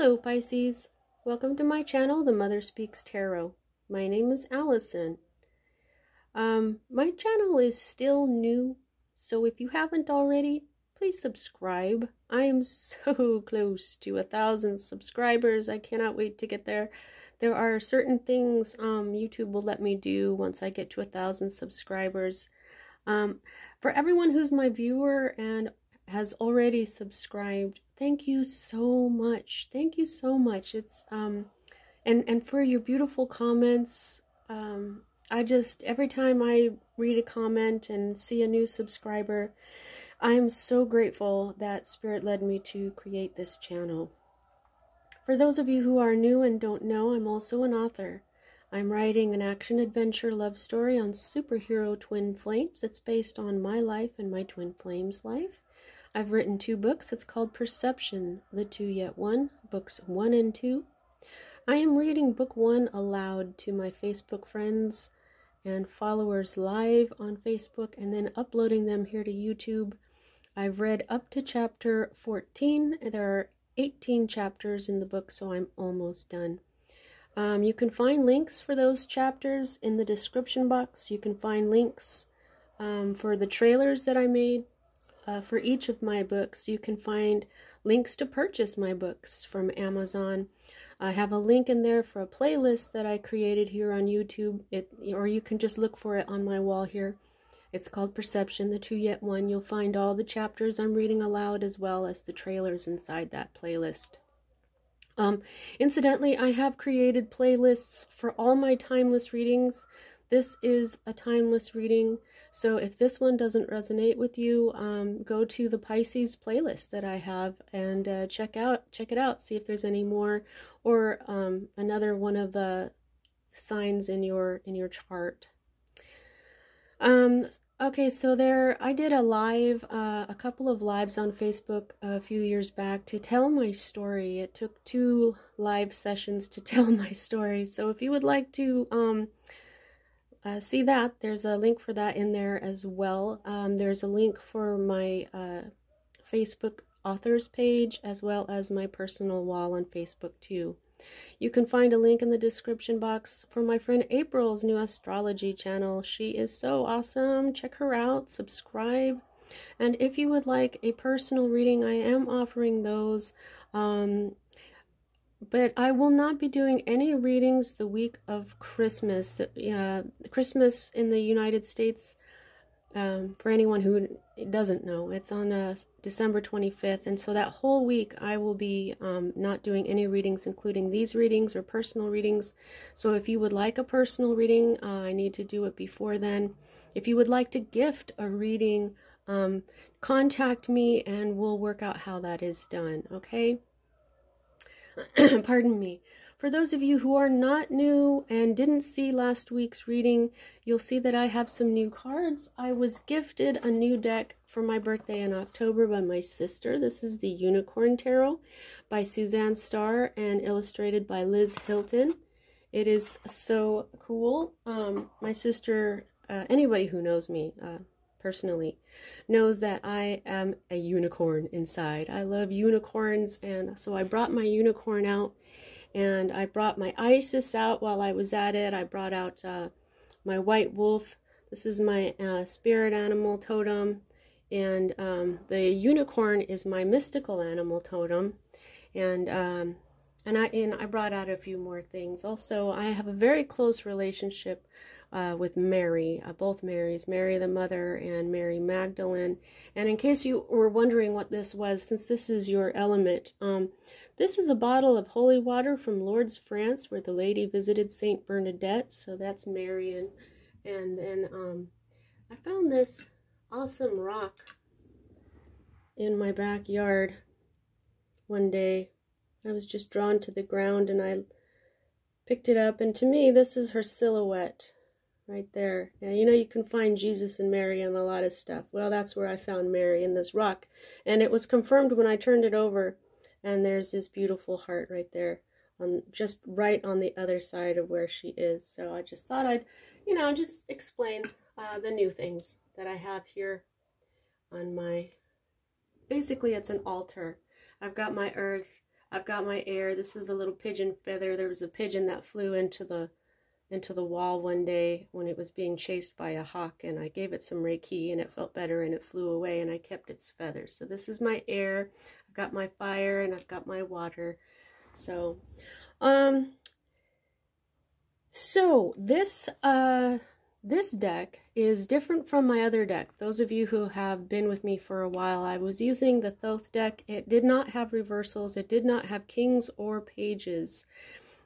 Hello Pisces, welcome to my channel, The Mother Speaks Tarot. My name is Allison. My channel is still new, so if you haven't already, please subscribe. I am so close to 1,000 subscribers. I cannot wait to get there. There are certain things YouTube will let me do once I get to 1,000 subscribers. For everyone who's my viewer and has already subscribed, thank you so much. Thank you so much. It's and for your beautiful comments. I just, every time I read a comment and see a new subscriber, I'm so grateful that Spirit led me to create this channel. For those of you who are new and don't know, I'm also an author. I'm writing an action-adventure love story on superhero twin flames. It's based on my life and my twin flames' life. I've written 2 books. It's called Perception, The Two Yet One, books 1 and 2. I am reading book 1 aloud to my Facebook friends and followers live on Facebook and then uploading them here to YouTube. I've read up to chapter 14. There are 18 chapters in the book, so I'm almost done. You can find links for those chapters in the description box. You can find links for the trailers that I made for each of my books. You can find links to purchase my books from Amazon. I have a link in there for a playlist that I created here on YouTube, or you can just look for it on my wall here. It's called Perception, The Two Yet One. You'll find all the chapters I'm reading aloud as well as the trailers inside that playlist. Incidentally, I have created playlists for all my timeless readings. This is a timeless reading, so if this one doesn't resonate with you, go to the Pisces playlist that I have and check it out, see if there's any more, or another one of the signs in your chart. Okay, so I did a couple of lives on Facebook a few years back to tell my story. It took 2 live sessions to tell my story. So if you would like to see that, there's a link for that in there as well. There's a link for my Facebook authors page as well as my personal wall on Facebook too. You can find a link in the description box for my friend April's new astrology channel. She is so awesome. Check her out, subscribe. And if you would like a personal reading, I am offering those. But I will not be doing any readings the week of Christmas. Christmas in the United States, for anyone who doesn't know, it's on December 25th, and so that whole week I will be not doing any readings, including these readings or personal readings. So if you would like a personal reading, I need to do it before then. If you would like to gift a reading, contact me and we'll work out how that is done, okay? Pardon me. For those of you who are not new and didn't see last week's reading, you'll see that I have some new cards. I was gifted a new deck for my birthday in October by my sister. This is the Unicorn Tarot by Suzanne Starr and illustrated by Liz Hilton. It is so cool. My sister, anybody who knows me personally, knows that I am a unicorn inside. I love unicorns, and so I brought my unicorn out. And I brought my Isis out while I was at it. I brought out my white wolf. This is my spirit animal totem. And the unicorn is my mystical animal totem. And I brought out a few more things. Also, I have a very close relationship with Mary, both Marys, Mary the Mother and Mary Magdalene. And in case you were wondering what this was, since this is your element, this is a bottle of holy water from Lourdes, France, where the lady visited Saint Bernadette. So that's Mary. And then I found this awesome rock in my backyard one day. I was just drawn to the ground and I picked it up, and to me this is her silhouette right there. And you know, you can find Jesus and Mary in a lot of stuff. Well, that's where I found Mary, in this rock, and it was confirmed when I turned it over, and there's this beautiful heart right there, just right on the other side of where she is. So I just thought I'd, just explain the new things that I have here on my, basically it's an altar. I've got my earth, I've got my air. This is a little pigeon feather. There was a pigeon that flew into the wall one day when it was being chased by a hawk, and I gave it some Reiki and it felt better and it flew away, and I kept its feathers. So this is my air. I've got my fire and I've got my water. So this deck is different from my other deck. Those of you who have been with me for a while, I was using the Thoth deck. It did not have reversals. It did not have kings or pages.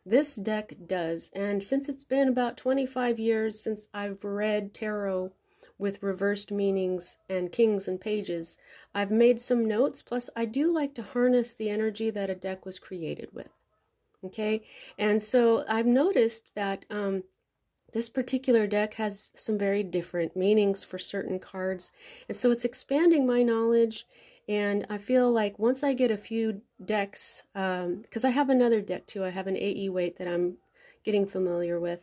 This deck does, and since it's been about 25 years since I've read tarot with reversed meanings and kings and pages, I've made some notes, plus I do like to harness the energy that a deck was created with. Okay, and so I've noticed that this particular deck has some very different meanings for certain cards, and so it's expanding my knowledge. And I feel like once I get a few decks, because I have another deck too, I have an AE weight that I'm getting familiar with.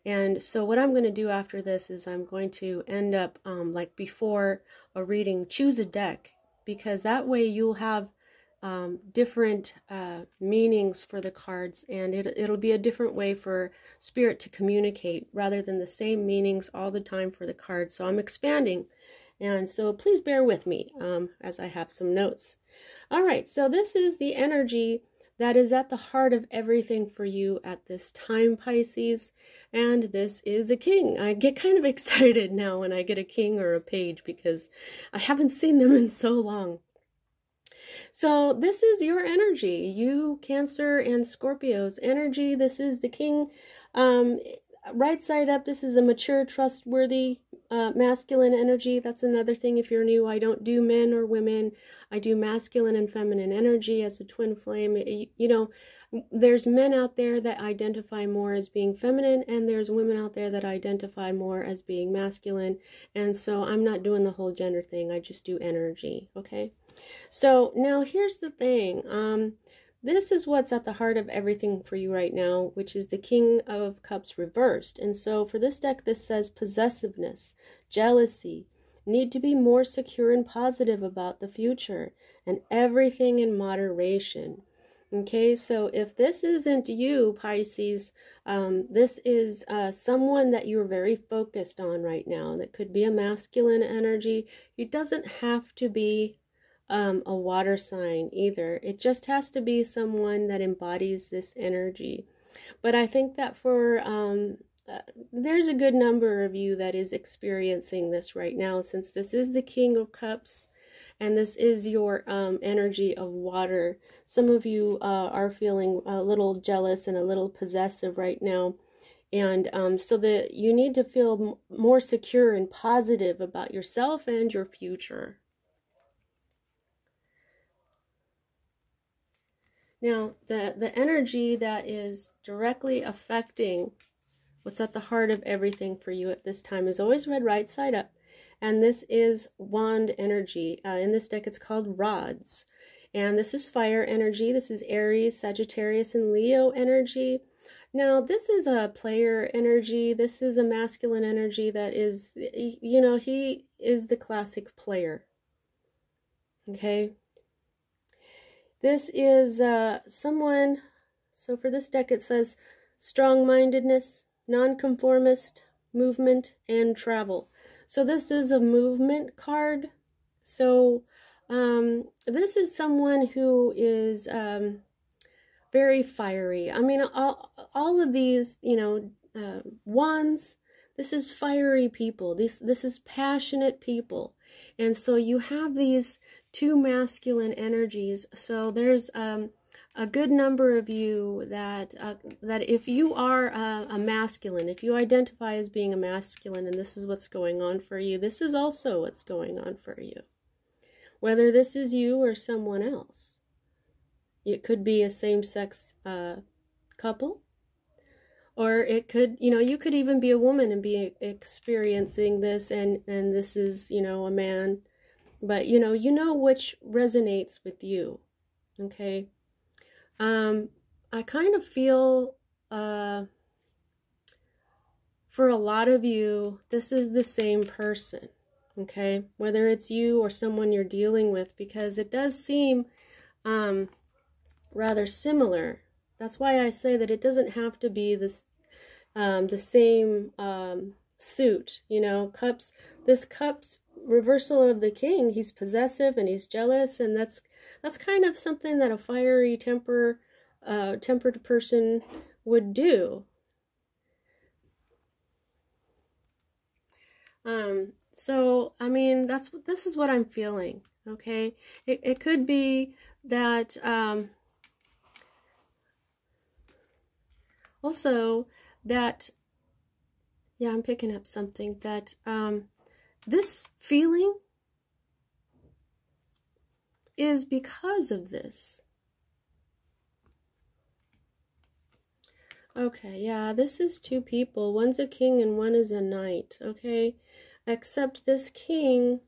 And so what I'm going to do after this is I'm going to end up, like before a reading, choose a deck, because that way you'll have different meanings for the cards, and it'll be a different way for spirit to communicate rather than the same meanings all the time for the cards. So I'm expanding, and so please bear with me as I have some notes. All right, so this is the energy that is at the heart of everything for you at this time, Pisces, and this is a king. I get kind of excited now when I get a king or a page because I haven't seen them in so long. So this is your energy, you Cancer and Scorpio's energy. This is the king. Right side up, this is a mature, trustworthy, masculine energy. That's another thing if you're new. I don't do men or women. I do masculine and feminine energy as a twin flame. You know, there's men out there that identify more as being feminine, and there's women out there that identify more as being masculine. And so I'm not doing the whole gender thing. I just do energy, okay? So now here's the thing. This is what's at the heart of everything for you right now, which is the King of Cups reversed. And so for this deck, this says possessiveness, jealousy, need to be more secure and positive about the future, and everything in moderation. Okay, so if this isn't you, Pisces, this is someone that you're very focused on right now. That could be a masculine energy. It doesn't have to be a water sign either. It just has to be someone that embodies this energy. But I think that for there's a good number of you that is experiencing this right now, since this is the King of Cups and this is your energy of water. Some of you are feeling a little jealous and a little possessive right now. And so that you need to feel more secure and positive about yourself and your future. Now, the energy that is directly affecting what's at the heart of everything for you at this time is always read right side up. And this is wand energy. In this deck, it's called rods. And this is fire energy. This is Aries, Sagittarius, and Leo energy. Now, this is a player energy. This is a masculine energy that is, you know, he is the classic player. Okay? This is someone, so for this deck it says strong-mindedness, nonconformist, movement, and travel. So this is a movement card. So this is someone who is very fiery. I mean, all of these, you know, wands, this is fiery people. This is passionate people. And so you have these two masculine energies. So there's a good number of you that if you are a masculine, if you identify as being a masculine and this is what's going on for you, this is also what's going on for you. Whether this is you or someone else. It could be a same-sex couple. Or it could, you know, you could even be a woman and be experiencing this, and this is, you know, a man. But, you know which resonates with you, okay? I kind of feel, for a lot of you, this is the same person, okay? Whether it's you or someone you're dealing with, because it does seem, rather similar. That's why I say that it doesn't have to be this the same suit, you know. Cups, this Cups reversal of the King, he's possessive and he's jealous, and that's kind of something that a fiery tempered person would do. So I mean, this is what I'm feeling. Okay, it could be that also that, yeah, I'm picking up something that this feeling is because of this. Okay, yeah, this is two people. One's a king and one is a knight, okay? Except this king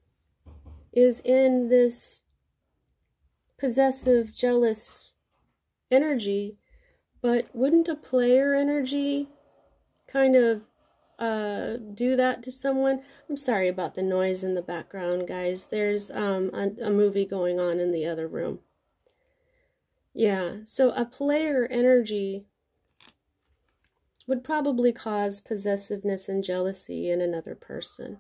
is in this possessive, jealous energy, but wouldn't a player energy kind of do that to someone? I'm sorry about the noise in the background, guys. There's a movie going on in the other room. Yeah, so a player energy would probably cause possessiveness and jealousy in another person.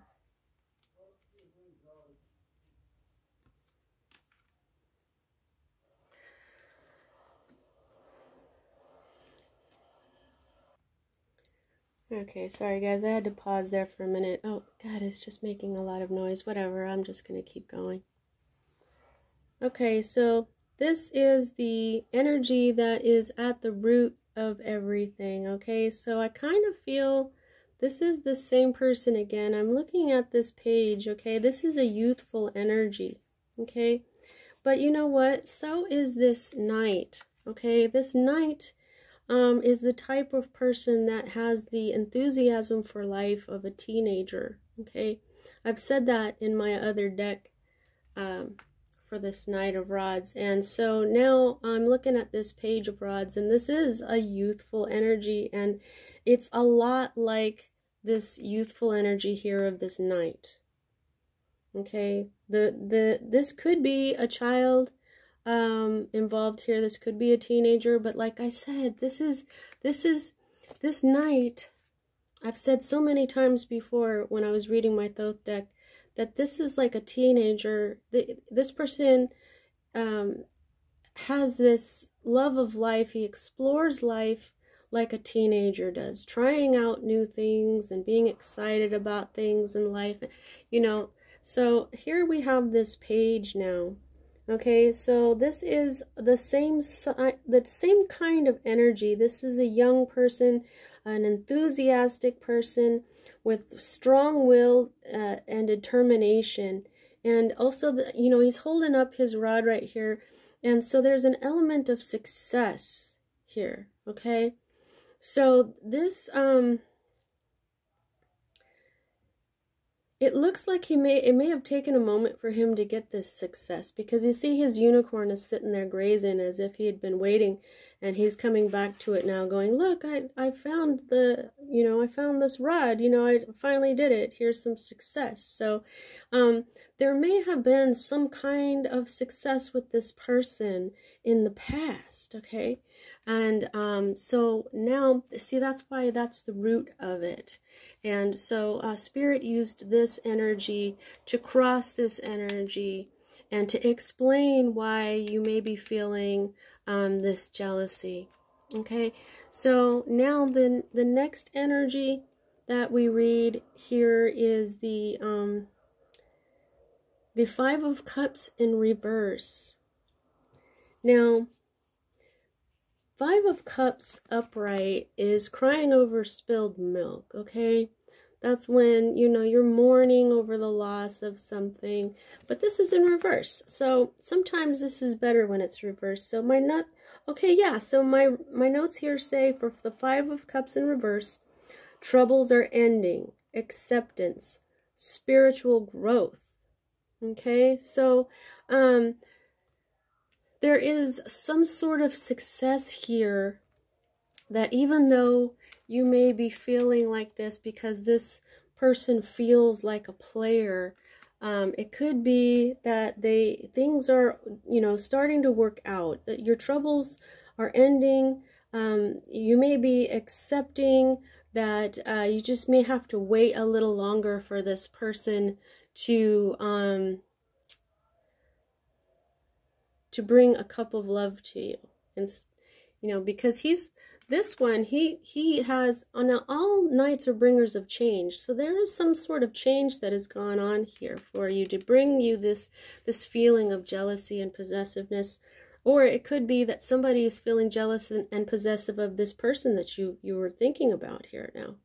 Okay, sorry guys, I had to pause there for a minute. Oh God, it's just making a lot of noise. Whatever, I'm just going to keep going. Okay, so this is the energy that is at the root of everything. Okay, so I kind of feel this is the same person again. I'm looking at this page. Okay, this is a youthful energy. Okay, but you know what? So is this knight. Okay, this knight is the type of person that has the enthusiasm for life of a teenager. Okay, I've said that in my other deck for this Knight of Rods, and so now I'm looking at this Page of Rods, and this is a youthful energy, and it's a lot like this youthful energy here of this knight. Okay, this could be a child involved here. This could be a teenager, but like I said, this knight, I've said so many times before when I was reading my Thoth deck that this is like a teenager. This person has this love of life. He explores life like a teenager does, trying out new things and being excited about things in life, you know. So here we have this page now. Okay, so this is the same kind of energy. This is a young person, an enthusiastic person with strong will and determination. And also, you know, he's holding up his rod right here. And so there's an element of success here, okay? So this, it looks like it may have taken a moment for him to get this success, because you see his unicorn is sitting there grazing as if he had been waiting, and he's coming back to it now going, look, I found I found this rod, you know, I finally did it. Here's some success. So there may have been some kind of success with this person in the past, okay? And so now, see, that's why that's the root of it. And so Spirit used this energy to cross this energy and to explain why you may be feeling this jealousy. Okay, so now the next energy that we read here is the Five of Cups in reverse. Now, Five of Cups upright is crying over spilled milk, okay? That's when, you know, you're mourning over the loss of something, but this is in reverse. So sometimes this is better when it's reversed. So so my notes here say for the Five of Cups in reverse, troubles are ending, acceptance, spiritual growth. Okay, so there is some sort of success here that even though you may be feeling like this because this person feels like a player, It could be that things are, starting to work out, that your troubles are ending. You may be accepting that you just may have to wait a little longer for this person to bring a cup of love to you. And because this one, he has, now all nights are bringers of change. So there is some sort of change that has gone on here for you to bring you this feeling of jealousy and possessiveness. Or it could be that somebody is feeling jealous and possessive of this person that you were thinking about here now.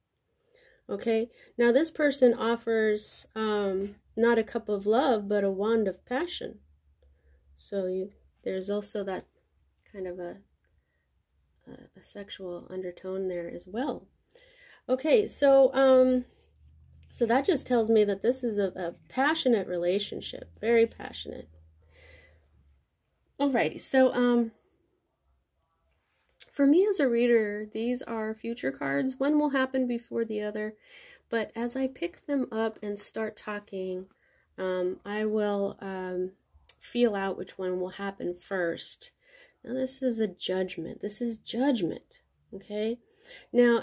Okay, now this person offers not a cup of love, but a wand of passion. So there's also that kind of a sexual undertone there as well. Okay, so so that just tells me that this is a passionate relationship, very passionate. Alrighty, so for me as a reader, these are future cards. One will happen before the other, but as I pick them up and start talking, I will feel out which one will happen first. Now this is a judgment. This is judgment, okay? Now,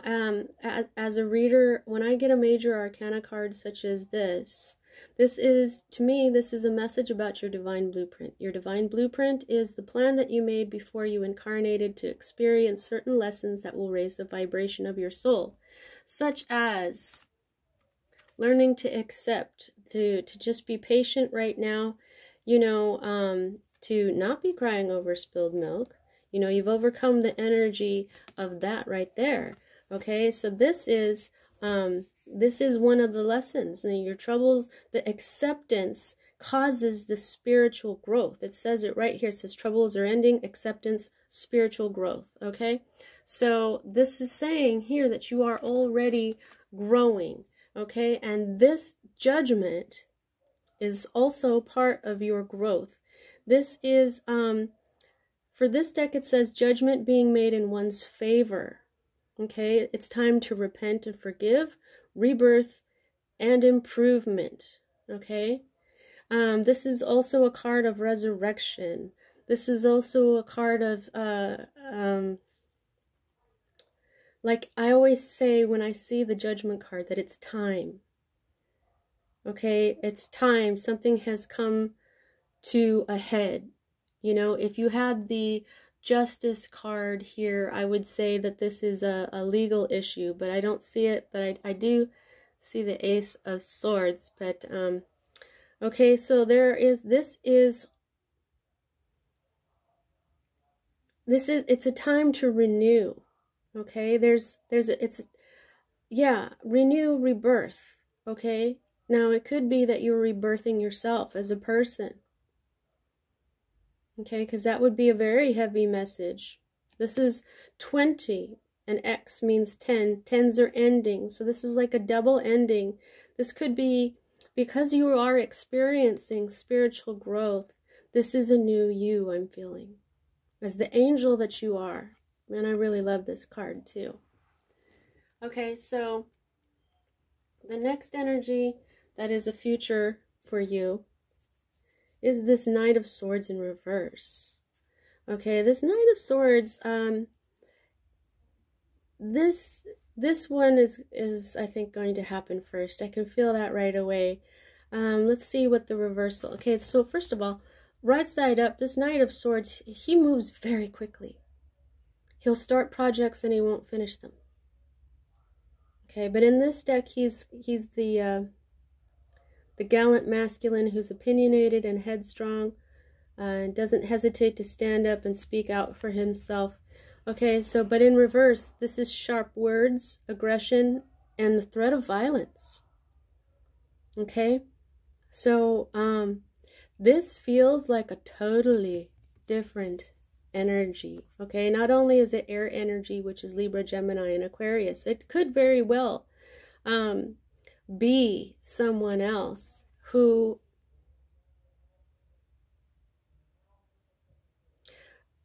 as a reader, when I get a major arcana card such as this is, to me, this is a message about your divine blueprint. Your divine blueprint is the plan that you made before you incarnated to experience certain lessons that will raise the vibration of your soul, such as learning to accept, to just be patient right now, to not be crying over spilled milk. You've overcome the energy of that right there. Okay, so this is one of the lessons. And your troubles, the acceptance causes the spiritual growth. It says it right here. It says troubles are ending, acceptance, spiritual growth. Okay, so this is saying here that you are already growing. Okay, and this judgment is also part of your growth. This is, for this deck, it says judgment being made in one's favor. Okay, it's time to repent and forgive, rebirth, and improvement. Okay, this is also a card of resurrection. This is also a card of, like I always say when I see the judgment card, that it's time. Okay, it's time. Something has come to a head. If you had the justice card here, I would say that this is a legal issue, but I don't see it. But I do see the Ace of Swords. But okay, so it's a time to renew. Okay, renew, rebirth. Okay, now it could be that you're rebirthing yourself as a person. Okay, because that would be a very heavy message. This is 20, and X means 10. 10s are ending, so this is like a double ending. This could be because you are experiencing spiritual growth. This is a new you, I'm feeling, as the angel that you are. And I really love this card too. Okay, so the next energy that is a future for you is this Knight of Swords in reverse. Okay, this Knight of Swords, this one is I think going to happen first. I can feel that right away. Let's see what the reversal. Okay, so first of all, right side up, this Knight of Swords, he moves very quickly. He'll start projects and he won't finish them. Okay, but in this deck, he's the gallant masculine who's opinionated and headstrong, and doesn't hesitate to stand up and speak out for himself. Okay, so but in reverse, this is sharp words, aggression, and the threat of violence. Okay, so this feels like a totally different energy. Okay, not only is it air energy, which is Libra, Gemini, and Aquarius, it could very well be someone else who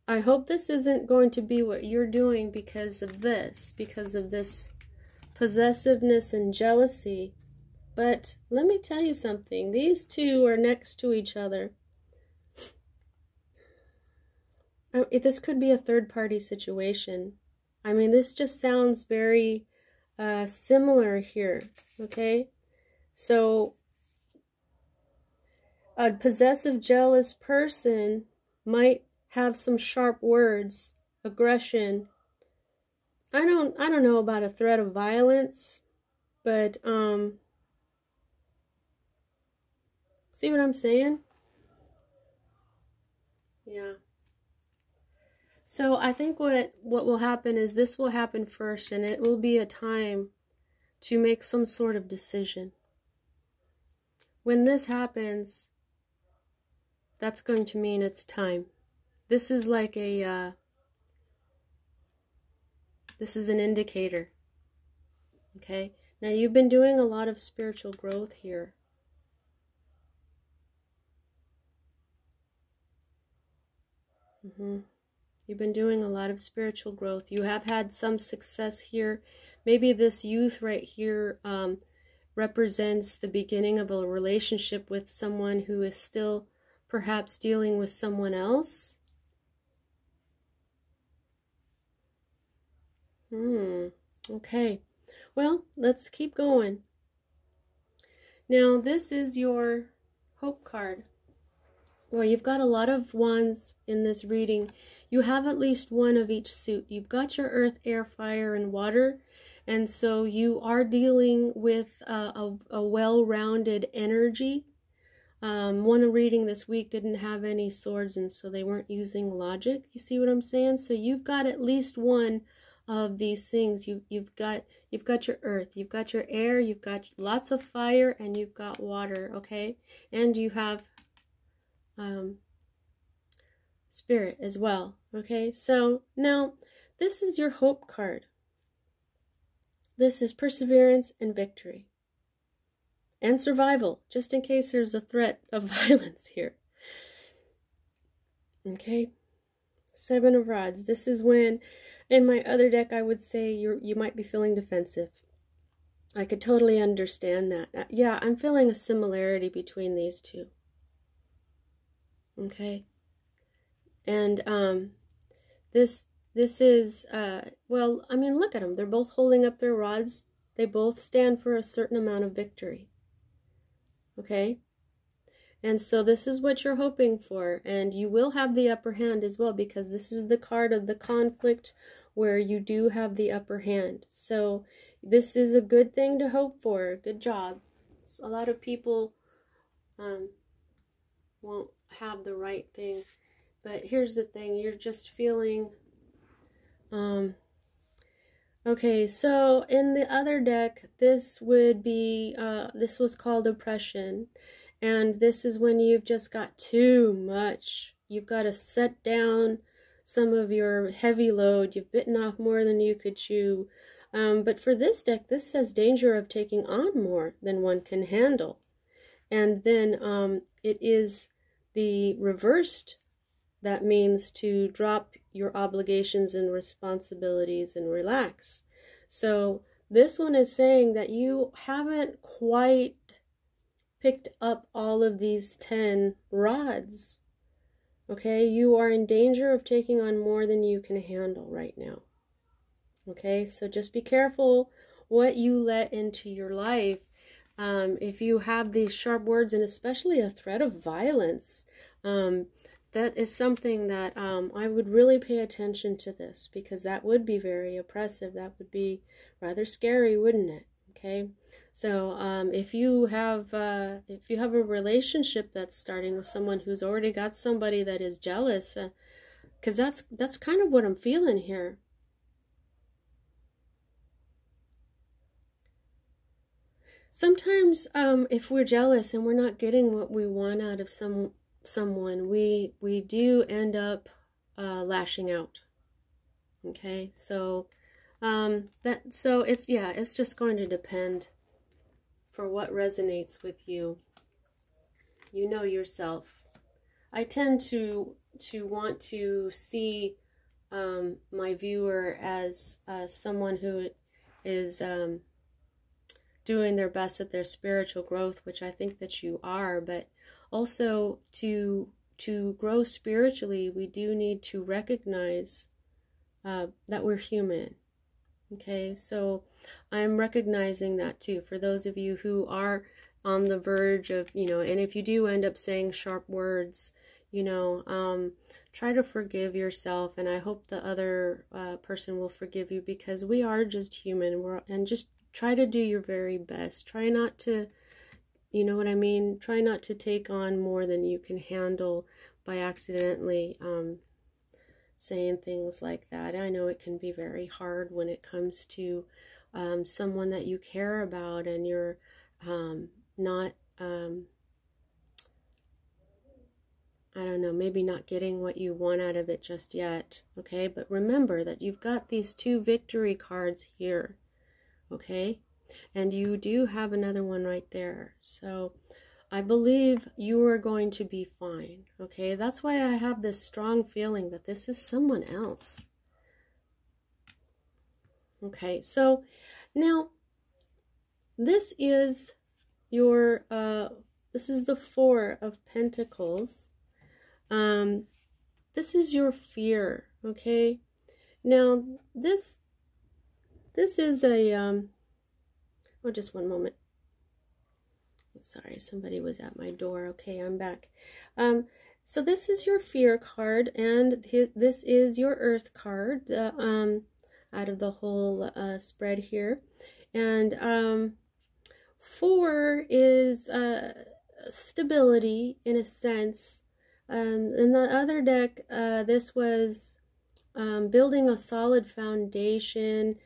I hope this isn't going to be what you're doing because of this possessiveness and jealousy, But let me tell you something. These two are next to each other. This could be a third-party situation. I mean, this just sounds very similar here, okay? So, a possessive, jealous person might have some sharp words, aggression. I don't know about a threat of violence, but see what I'm saying? Yeah. So I think what will happen is this will happen first, and it will be a time to make some sort of decision. When this happens, that's going to mean it's time. This is like a this is an indicator. Okay? Now you've been doing a lot of spiritual growth here. You've been doing a lot of spiritual growth. You have had some success here. Maybe this youth right here represents the beginning of a relationship with someone who is still perhaps dealing with someone else. Okay. Well, let's keep going. Now, this is your hope card. Well, you've got a lot of wands in this reading. You have at least one of each suit. You've got your earth, air, fire, and water. And so you are dealing with a well-rounded energy. One reading this week didn't have any swords, and so they weren't using logic. You see what I'm saying? So you've got at least one of these things. You've got your earth, you've got your air, you've got lots of fire, and you've got water, okay? And you have spirit as well, okay? So now this is your hope card. This is perseverance and victory and survival, just in case there's a threat of violence here. Okay, Seven of Rods. This is when, in my other deck, I would say you might be feeling defensive. I could totally understand that. Yeah, I'm feeling a similarity between these two. Okay, and this is well, I mean, look at them. They're both holding up their rods. They both stand for a certain amount of victory. Okay, and so this is what you're hoping for, and you will have the upper hand as well, because this is the card of the conflict where you do have the upper hand. So this is a good thing to hope for. Good job. A lot of people won't have the right thing, but here's the thing, you're just feeling okay. So in the other deck, this would be this was called oppression, and this is when you've just got too much. You've got to set down some of your heavy load. You've bitten off more than you could chew. But for this deck, this says danger of taking on more than one can handle. And then it is the reversed. That means to drop your obligations and responsibilities and relax. So this one is saying that you haven't quite picked up all of these 10 rods. Okay, you are in danger of taking on more than you can handle right now. Okay, so just be careful what you let into your life. If you have these sharp words, and especially a threat of violence, that is something that I would really pay attention to this, because that would be very oppressive. That would be rather scary, wouldn't it? Okay, so if you have a relationship that's starting with someone who's already got somebody that is jealous, because that's kind of what I'm feeling here. Sometimes if we're jealous and we're not getting what we want out of someone, we do end up lashing out. Okay, so it's just going to depend for what resonates with you. You know yourself. I tend to want to see my viewer as someone who is doing their best at their spiritual growth, which I think that you are, but also to grow spiritually, we do need to recognize that we're human. Okay, so I'm recognizing that too. For those of you who are on the verge of, and if you do end up saying sharp words, try to forgive yourself, and I hope the other person will forgive you, because we are just human. And just try to do your very best. Try not to, you know what I mean? Try not to take on more than you can handle by accidentally saying things like that. I know it can be very hard when it comes to someone that you care about, and you're not, I don't know, maybe not getting what you want out of it just yet, okay? But remember that you've got these 2 victory cards here, okay? And you do have another one right there. So I believe you are going to be fine, okay? That's why I have this strong feeling that this is someone else. Okay, so now this is your, this is the 4 of Pentacles. This is your fear, okay? Now, this is a, oh, just one moment. Sorry, somebody was at my door. Okay, I'm back. So this is your fear card, and this is your earth card, out of the whole spread here. And 4 is stability in a sense. In the other deck, this was building a solid foundation,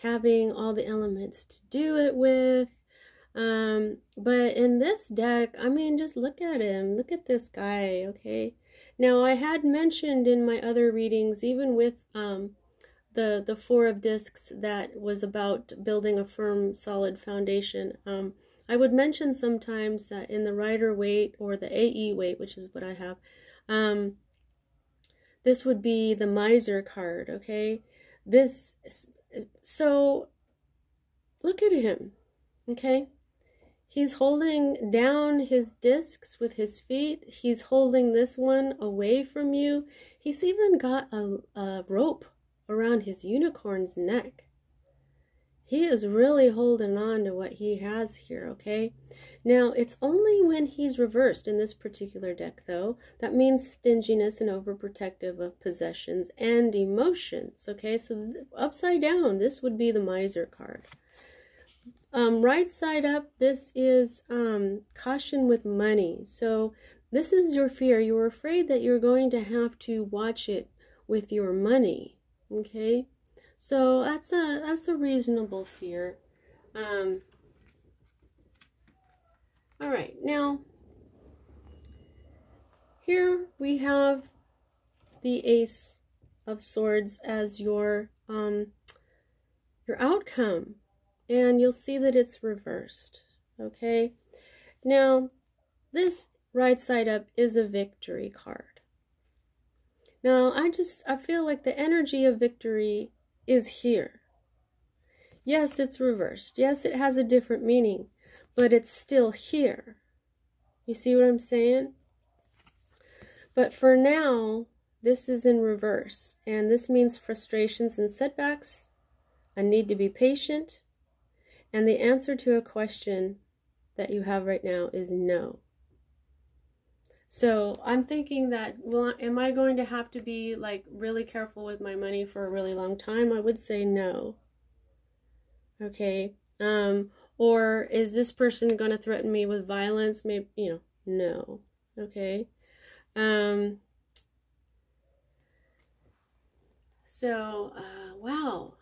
having all the elements to do it with. But in this deck, I mean, just look at him. Look at this guy, okay? Now, I had mentioned in my other readings, even with the 4 of discs, that was about building a firm, solid foundation. I would mention sometimes that in the Rider-Waite or the AE-Waite, which is what I have, this would be the Miser card, okay? So look at him, okay? He's holding down his discs with his feet. He's holding this one away from you. He's even got a rope around his unicorn's neck. He is really holding on to what he has here, okay? Now, it's only when he's reversed in this particular deck, though. That means stinginess and overprotective of possessions and emotions, okay? So upside down, this would be the Miser card. Right side up, this is caution with money. So this is your fear. You're afraid that you're going to have to watch it with your money, okay? So that's a reasonable fear. All right, now here we have the Ace of Swords as your outcome. And you'll see that it's reversed, okay? Now, this right side up is a victory card. Now, I feel like the energy of victory is here. Yes, it's reversed. Yes, it has a different meaning, but it's still here. You see what I'm saying? But for now, this is in reverse, and this means frustrations and setbacks, a need to be patient, and the answer to a question that you have right now is no. So I'm thinking that, well, am I going to have to be like really careful with my money for a really long time? I would say no. Okay. Or is this person going to threaten me with violence? Maybe, no. Okay. Wow.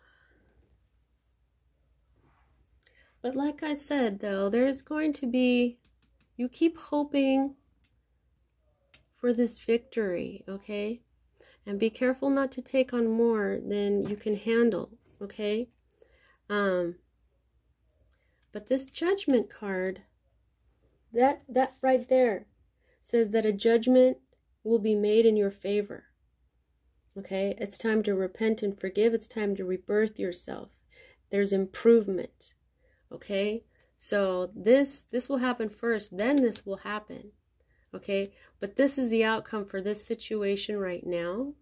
But like I said, though, there's going to be, you keep hoping for this victory, okay? And be careful not to take on more than you can handle, okay? But this Judgment card, that right there says that a judgment will be made in your favor, okay? It's time to repent and forgive. It's time to rebirth yourself. There's improvement. Okay, So this will happen first, then this will happen. Okay, but this is the outcome for this situation right now.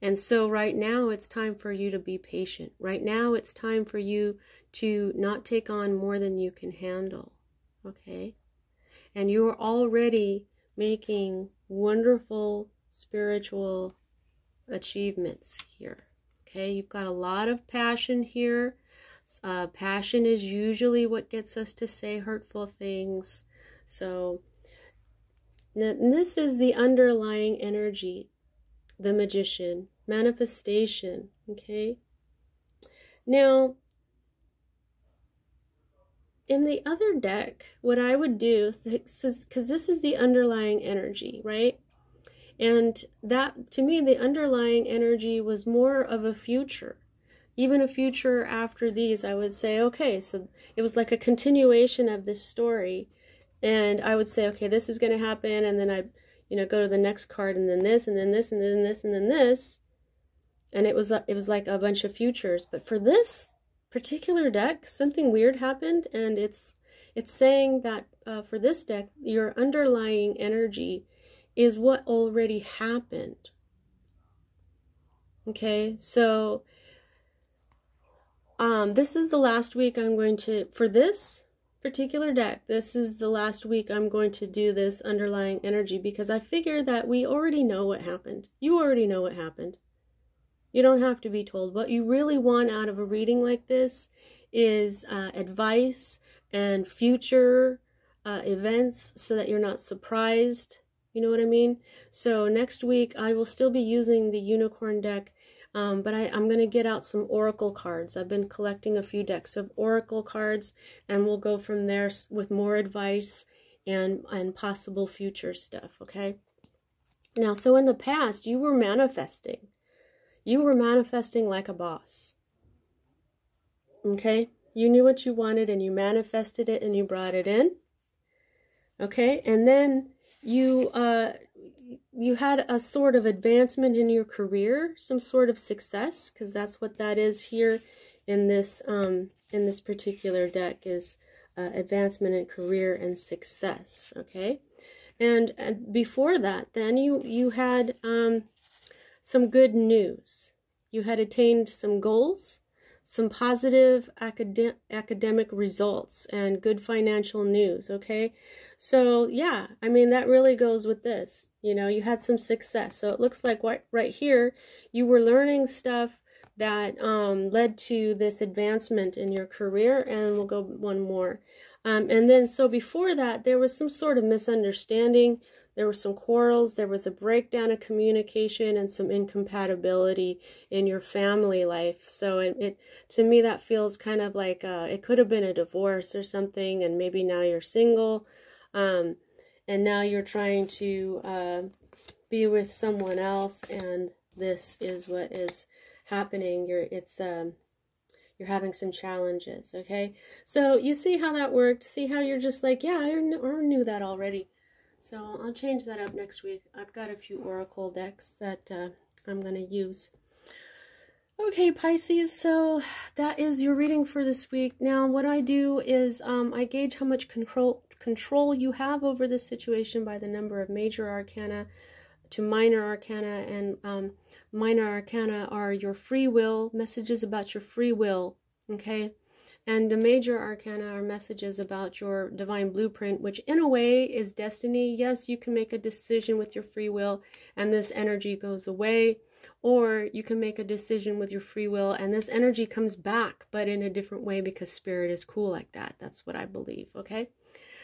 And so right now it's time for you to be patient. Right now it's time for you to not take on more than you can handle. Okay? And you are already making wonderful spiritual achievements here. Okay? You've got a lot of passion here. Passion is usually what gets us to say hurtful things. So this is the underlying energy. The Magician, manifestation, okay? Now, in the other deck, what I would do, because this is the underlying energy, right? And that, to me, the underlying energy was more of a future. Even a future after these, I would say, okay, so it was like a continuation of this story. And I would say, okay, this is going to happen, and then I'd go to the next card, and then this, and then this, and then this, and then this. And it was like a bunch of futures. But for this particular deck, something weird happened, and it's saying that for this deck, your underlying energy is what already happened. Okay, so this is the last week I'm going to, for this particular deck, this is the last week I'm going to do this underlying energy, because I figure that we already know what happened. You already know what happened. You don't have to be told. What you really want out of a reading like this is advice and future events, so that you're not surprised. You know what I mean? So next week I will still be using the unicorn deck. But I'm going to get out some oracle cards. I've been collecting a few decks of oracle cards, and we'll go from there with more advice and possible future stuff, okay? Now, so in the past, you were manifesting. You were manifesting like a boss, okay? You knew what you wanted, and you manifested it, and you brought it in, okay? And then you had a sort of advancement in your career, some sort of success, because that's what that is here in this particular deck, is advancement in career and success. Okay, and before that, then you had some good news. You had attained some goals, some positive academic results, and good financial news. Okay, so yeah, I mean, that really goes with this. You had some success. So it looks like right here, you were learning stuff that led to this advancement in your career. And we'll go one more. And then, so before that, there was some sort of misunderstanding. There were some quarrels. There was a breakdown of communication and some incompatibility in your family life. So it to me, that feels kind of like it could have been a divorce or something. And maybe now you're single. And now you're trying to be with someone else, and this is what is happening. You're having some challenges, okay? So you see how that worked? See how you're just like, yeah, I knew that already. So I'll change that up next week. I've got a few oracle decks that I'm going to use. Okay, Pisces, so that is your reading for this week. Now, what I do is I gauge how much control you have over this situation by the number of major arcana to minor arcana, and minor arcana are your free will, messages about your free will, okay? And the major arcana are messages about your divine blueprint, which in a way is destiny. Yes, you can make a decision with your free will and this energy goes away, or you can make a decision with your free will and this energy comes back, but in a different way, because spirit is cool like that. That's what I believe, okay?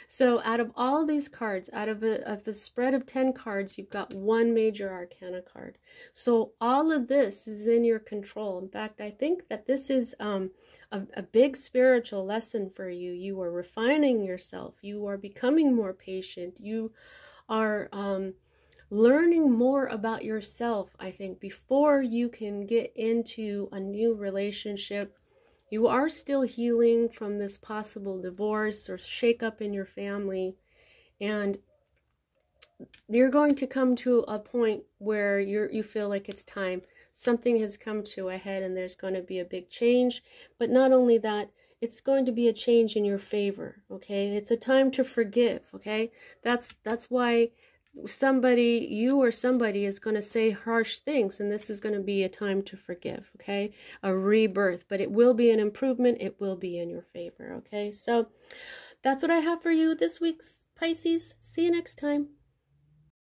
So out of all these cards, out of a spread of 10 cards, you've got one major arcana card. So all of this is in your control. In fact, I think that this is a big spiritual lesson for you. You are refining yourself. You are becoming more patient. You are learning more about yourself, I think, before you can get into a new relationship. You are still healing from this possible divorce or shakeup in your family, and you're going to come to a point where you feel like it's time. Something has come to a head and there's going to be a big change. But not only that, it's going to be a change in your favor, okay? It's a time to forgive, okay? That's why somebody, you or somebody, is going to say harsh things, and this is going to be a time to forgive, okay? A rebirth, but it will be an improvement. It will be in your favor, okay? So that's what I have for you this week, Pisces. See you next time.